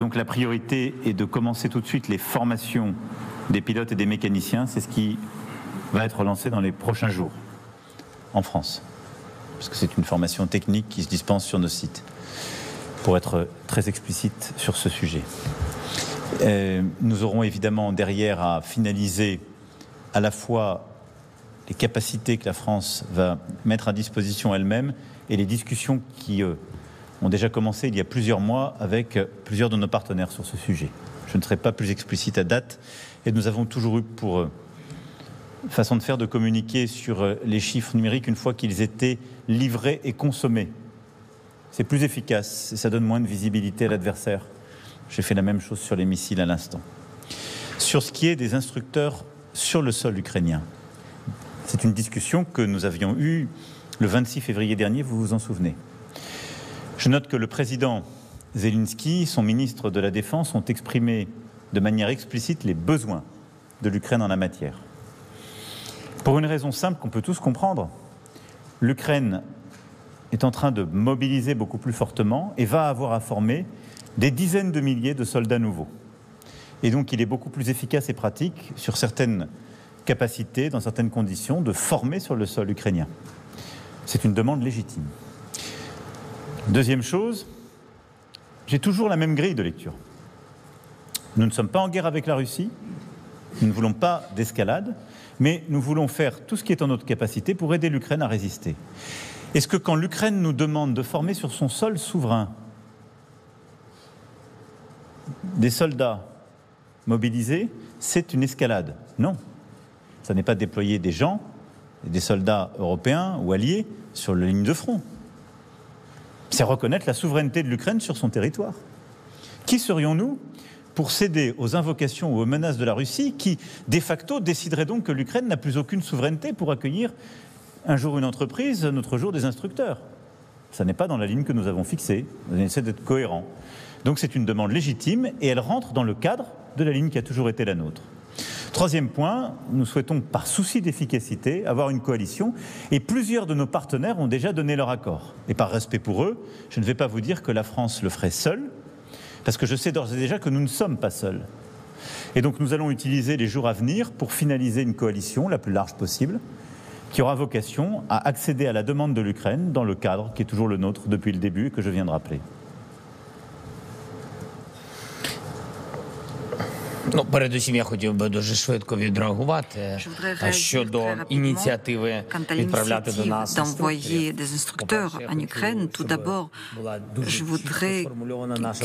Donc la priorité est de commencer tout de suite les formations des pilotes et des mécaniciens. C'est ce qui va être lancé dans les prochains jours en France. Parce que c'est une formation technique qui se dispense sur nos sites, pour être très explicite sur ce sujet. Nous aurons évidemment derrière à finaliser à la fois les capacités que la France va mettre à disposition elle-même et les discussions qui ont déjà commencé il y a plusieurs mois avec plusieurs de nos partenaires sur ce sujet. Je ne serai pas plus explicite à date et nous avons toujours eu pour façon de faire de communiquer sur les chiffres numériques une fois qu'ils étaient livrés et consommés. C'est plus efficace et ça donne moins de visibilité à l'adversaire. J'ai fait la même chose sur les missiles à l'instant. Sur ce qui est des instructeurs sur le sol ukrainien, c'est une discussion que nous avions eue le 26 février dernier, vous vous en souvenez. Je note que le président Zelensky, son ministre de la Défense, ont exprimé de manière explicite les besoins de l'Ukraine en la matière. Pour une raison simple qu'on peut tous comprendre, l'Ukraine est en train de mobiliser beaucoup plus fortement et va avoir à former des dizaines de milliers de soldats nouveaux. Et donc il est beaucoup plus efficace et pratique sur certaines capacités, dans certaines conditions, de former sur le sol ukrainien. C'est une demande légitime. Deuxième chose, j'ai toujours la même grille de lecture. Nous ne sommes pas en guerre avec la Russie, nous ne voulons pas d'escalade, mais nous voulons faire tout ce qui est en notre capacité pour aider l'Ukraine à résister. Est-ce que quand l'Ukraine nous demande de former sur son sol souverain des soldats mobilisés, c'est une escalade? Non. Ça n'est pas déployer des gens, des soldats européens ou alliés sur la ligne de front. C'est reconnaître la souveraineté de l'Ukraine sur son territoire. Qui serions-nous pour céder aux invocations ou aux menaces de la Russie qui, de facto, déciderait donc que l'Ukraine n'a plus aucune souveraineté pour accueillir un jour une entreprise, un autre jour des instructeurs? Ça n'est pas dans la ligne que nous avons fixée. On essaie d'être cohérent. Donc c'est une demande légitime et elle rentre dans le cadre de la ligne qui a toujours été la nôtre. Troisième point, nous souhaitons, par souci d'efficacité, avoir une coalition et plusieurs de nos partenaires ont déjà donné leur accord. Et par respect pour eux, je ne vais pas vous dire que la France le ferait seule, parce que je sais d'ores et déjà que nous ne sommes pas seuls. Et donc nous allons utiliser les jours à venir pour finaliser une coalition la plus large possible, qui aura vocation à accéder à la demande de l'Ukraine dans le cadre qui est toujours le nôtre depuis le début et que je viens de rappeler. Ну, передусім, я хотів би дуже швидко відреагувати щодо ініціативи відправляти до нас d'envoyer des instructeurs en Ukraine. Tout d'abord, je voudrais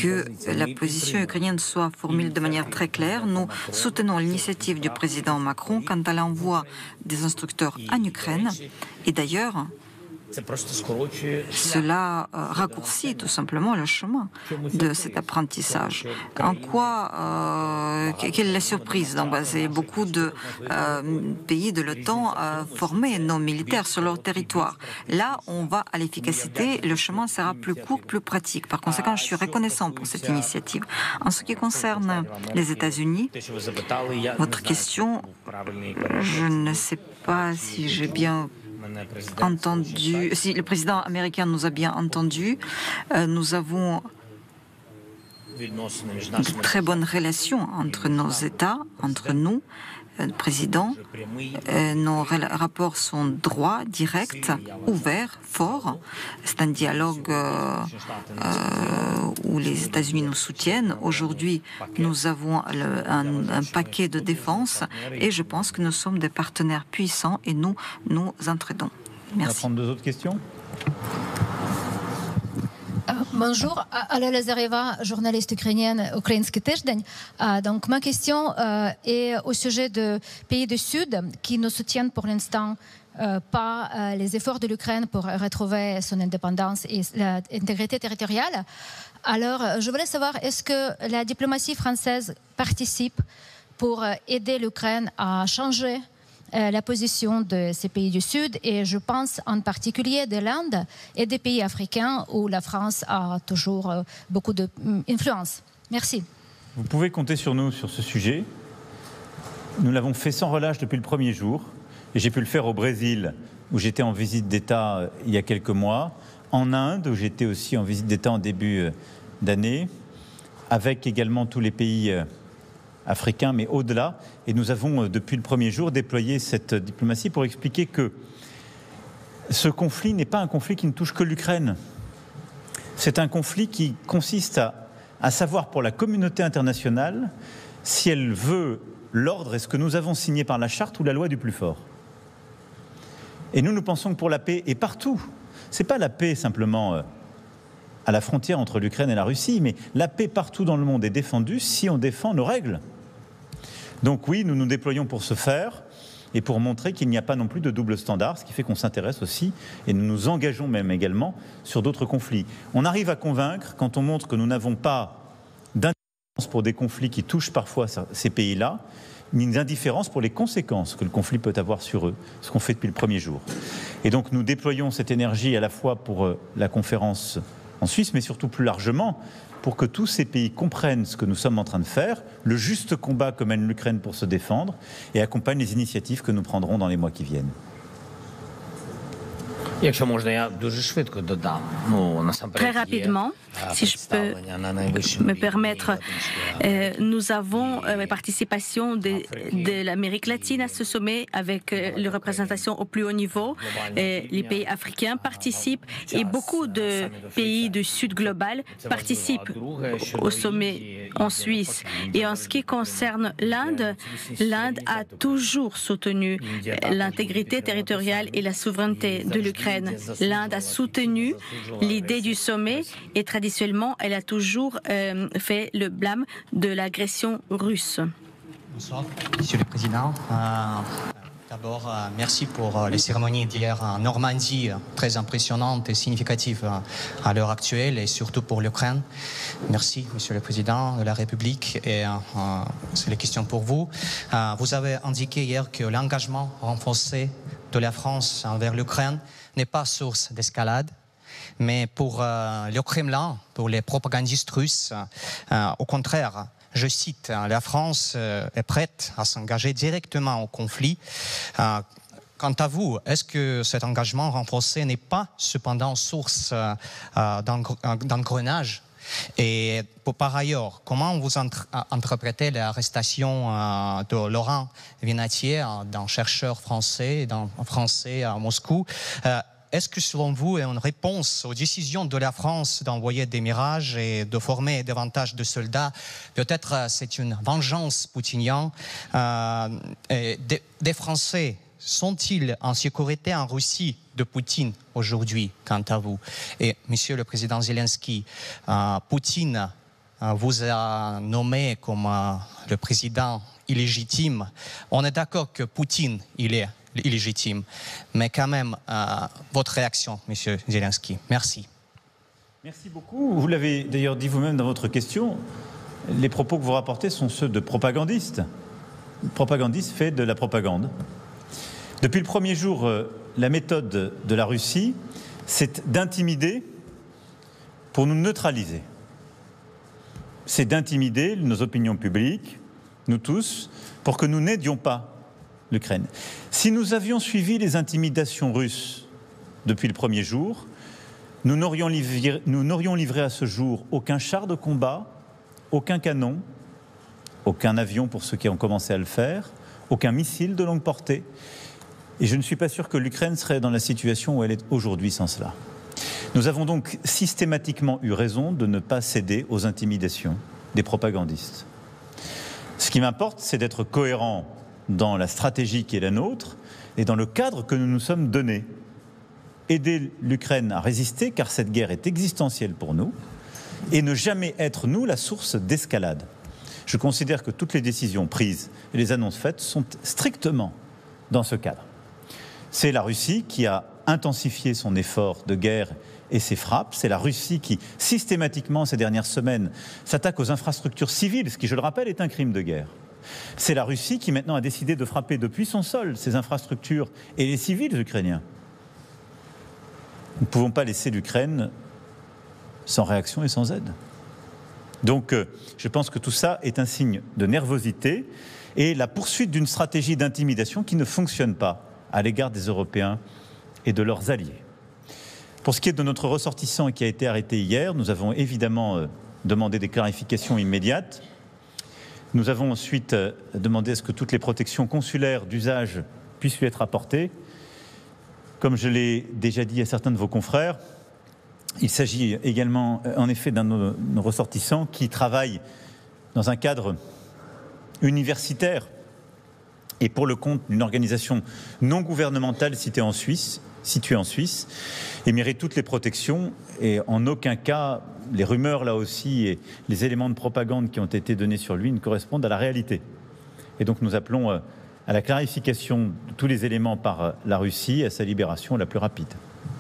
que la position ukrainienne soit formulée de manière très claire. Nous soutenons l'initiative du président Macron quant à l'envoi des instructeurs en Ukraine. Et d'ailleurs, cela raccourcit tout simplement le chemin de cet apprentissage. En quoi, quelle est la surprise? C'est beaucoup de pays de l'OTAN former nos militaires sur leur territoire. Là, on va à l'efficacité, le chemin sera plus court, plus pratique. Par conséquent, je suis reconnaissant pour cette initiative. En ce qui concerne les États-Unis, votre question, je ne sais pas si j'ai bien entendu, si le président américain nous a bien entendu, nous avons de très bonnes relations entre nos États, entre nous, président. Nos rapports sont droits, directs, ouverts, forts. C'est un dialogue où les États-Unis nous soutiennent. Aujourd'hui, nous avons un paquet de défense et je pense que nous sommes des partenaires puissants et nous entraidons. Merci. On va prendre deux autres questions. Bonjour, Alla Lazareva, journaliste ukrainienne, Ukrainski Tizhden. Donc ma question est au sujet de pays du Sud qui ne soutiennent pour l'instant pas les efforts de l'Ukraine pour retrouver son indépendance et l'intégrité territoriale. Alors je voulais savoir, est-ce que la diplomatie française participe pour aider l'Ukraine à changer la position de ces pays du Sud, et je pense en particulier de l'Inde et des pays africains où la France a toujours beaucoup d'influence. Merci. Vous pouvez compter sur nous sur ce sujet. Nous l'avons fait sans relâche depuis le premier jour, et j'ai pu le faire au Brésil, où j'étais en visite d'État il y a quelques mois, en Inde, où j'étais aussi en visite d'État en début d'année, avec également tous les pays africains, mais au-delà. Et nous avons, depuis le premier jour, déployé cette diplomatie pour expliquer que ce conflit n'est pas un conflit qui ne touche que l'Ukraine. C'est un conflit qui consiste à savoir pour la communauté internationale si elle veut l'ordre et ce que nous avons signé par la charte ou la loi du plus fort. Et nous pensons que pour la paix, et partout, ce n'est pas la paix simplement à la frontière entre l'Ukraine et la Russie, mais la paix partout dans le monde est défendue si on défend nos règles. Donc oui, nous nous déployons pour ce faire et pour montrer qu'il n'y a pas non plus de double standard, ce qui fait qu'on s'intéresse aussi et nous nous engageons même également sur d'autres conflits. On arrive à convaincre quand on montre que nous n'avons pas d'indifférence pour des conflits qui touchent parfois ces pays-là, ni d'indifférence pour les conséquences que le conflit peut avoir sur eux, ce qu'on fait depuis le premier jour. Et donc nous déployons cette énergie à la fois pour la conférence en Suisse, mais surtout plus largement, pour que tous ces pays comprennent ce que nous sommes en train de faire, le juste combat que mène l'Ukraine pour se défendre, et accompagnent les initiatives que nous prendrons dans les mois qui viennent. Très rapidement, si je peux me permettre, nous avons la participation de l'Amérique latine à ce sommet avec les représentations au plus haut niveau. Les pays africains participent et beaucoup de pays du Sud global participent au sommet en Suisse. Et en ce qui concerne l'Inde, l'Inde a toujours soutenu l'intégrité territoriale et la souveraineté de l'Ukraine. L'Inde a soutenu l'idée du sommet et traditionnellement, elle a toujours fait le blâme de l'agression russe. Bonsoir, Monsieur le Président. D'abord, merci pour les cérémonies d'hier en Normandie, très impressionnantes et significatives à l'heure actuelle et surtout pour l'Ukraine. Merci, Monsieur le Président de la République. Et c'est la question pour vous. Vous avez indiqué hier que l'engagement renforcé de la France envers l'Ukraine n'est pas source d'escalade, mais pour le Kremlin, pour les propagandistes russes, au contraire, je cite, la France est prête à s'engager directement au conflit. Quant à vous, est-ce que cet engagement renforcé n'est pas cependant source d'engrenage? Et par ailleurs, comment vous interprétez l'arrestation de Laurent Vinatier, d'un chercheur français à Moscou? Est-ce que selon vous, une réponse aux décisions de la France d'envoyer des Mirages et de former davantage de soldats, peut-être c'est une vengeance poutinienne? Des Français sont-ils en sécurité en Russie de Poutine aujourd'hui, quant à vous? Et Monsieur le Président Zelensky, Poutine vous a nommé comme le président illégitime. On est d'accord que Poutine, il est illégitime, mais quand même, votre réaction, Monsieur Zelensky. Merci. Merci beaucoup. Vous l'avez d'ailleurs dit vous-même dans votre question, les propos que vous rapportez sont ceux de propagandistes. Le propagandiste fait de la propagande. Depuis le premier jour, la méthode de la Russie, c'est d'intimider pour nous neutraliser. C'est d'intimider nos opinions publiques, nous tous, pour que nous n'aidions pas l'Ukraine. Si nous avions suivi les intimidations russes depuis le premier jour, nous n'aurions livré à ce jour aucun char de combat, aucun canon, aucun avion pour ceux qui ont commencé à le faire, aucun missile de longue portée. Et je ne suis pas sûr que l'Ukraine serait dans la situation où elle est aujourd'hui sans cela. Nous avons donc systématiquement eu raison de ne pas céder aux intimidations des propagandistes. Ce qui m'importe, c'est d'être cohérent dans la stratégie qui est la nôtre et dans le cadre que nous nous sommes donné. Aider l'Ukraine à résister, car cette guerre est existentielle pour nous, et ne jamais être, nous, la source d'escalade. Je considère que toutes les décisions prises et les annonces faites sont strictement dans ce cadre. C'est la Russie qui a intensifié son effort de guerre et ses frappes. C'est la Russie qui, systématiquement, ces dernières semaines, s'attaque aux infrastructures civiles, ce qui, je le rappelle, est un crime de guerre. C'est la Russie qui, maintenant, a décidé de frapper depuis son sol ces infrastructures et les civils ukrainiens. Nous ne pouvons pas laisser l'Ukraine sans réaction et sans aide. Donc, je pense que tout ça est un signe de nervosité et la poursuite d'une stratégie d'intimidation qui ne fonctionne pas à l'égard des Européens et de leurs alliés. Pour ce qui est de notre ressortissant qui a été arrêté hier, nous avons évidemment demandé des clarifications immédiates. Nous avons ensuite demandé à ce que toutes les protections consulaires d'usage puissent lui être apportées. Comme je l'ai déjà dit à certains de vos confrères, il s'agit également, en effet, d'un de nos ressortissants qui travaille dans un cadre universitaire et pour le compte d'une organisation non gouvernementale située en Suisse, et mérite toutes les protections. Et en aucun cas, les rumeurs là aussi et les éléments de propagande qui ont été donnés sur lui ne correspondent à la réalité. Et donc nous appelons à la clarification de tous les éléments par la Russie et à sa libération la plus rapide.